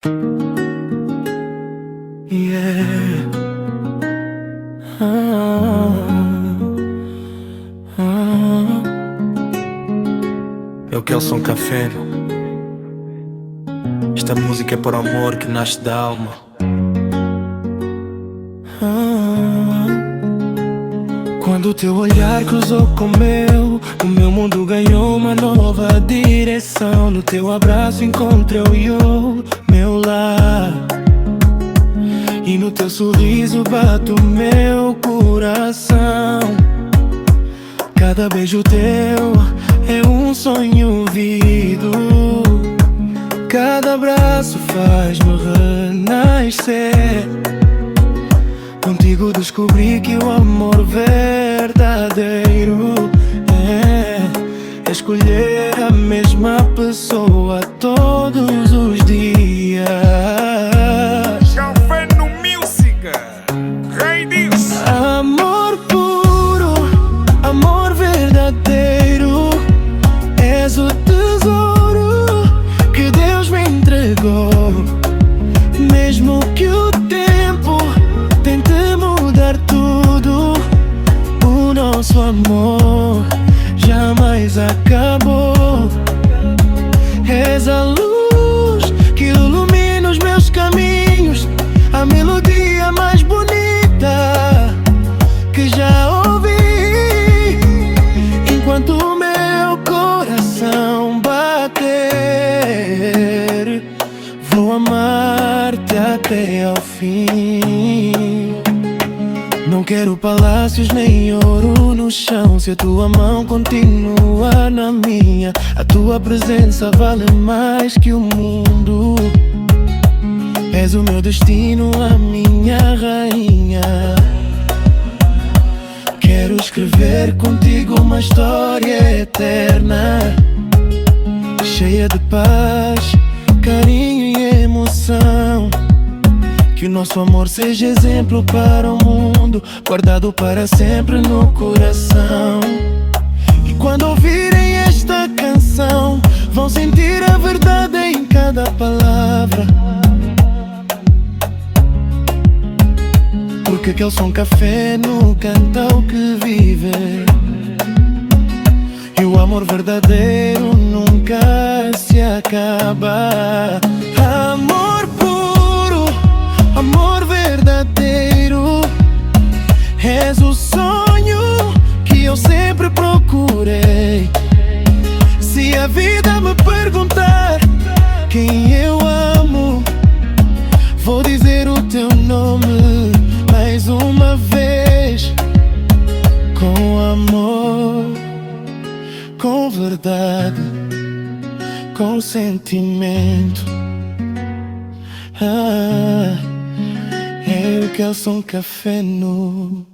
Yeah. É o Kelson Café. Esta música é por amor que nasce da alma. Quando o teu olhar cruzou com o meu mundo ganhou uma nova direção. No teu abraço encontrei o meu lar, e no teu sorriso bate o meu coração. Cada beijo teu é um sonho vivido, cada abraço faz-me renascer. Contigo descobri que o amor verdadeiro é escolher a mesma pessoa todos os dias. Café no Music, rei disso. Amor puro, amor verdadeiro, és o tesouro que Deus me entregou. Mesmo que o tempo tente mudar tudo, o nosso amor jamais acabou. És a luz que ilumina os meus caminhos, a melodia mais bonita que já ouvi. Enquanto o meu coração bater, vou amar-te até ao fim. Não quero palácios nem ouro no chão, se a tua mão continua na minha. A tua presença vale mais que o mundo. És o meu destino, a minha rainha. Quero escrever contigo uma história eterna, cheia de paz, carinho e emoção. Que o nosso amor seja exemplo para o mundo, guardado para sempre no coração. E quando ouvirem esta canção, vão sentir a verdade em cada palavra, porque Kelson Café no canta o que vive. E o amor verdadeiro nunca se acaba. Amor puro, amor verdadeiro, és o sonho que eu sempre procurei. Se a vida me perguntar quem eu amo, vou dizer o teu nome mais uma vez. Com amor, com verdade, com sentimento. É o Kelson Café no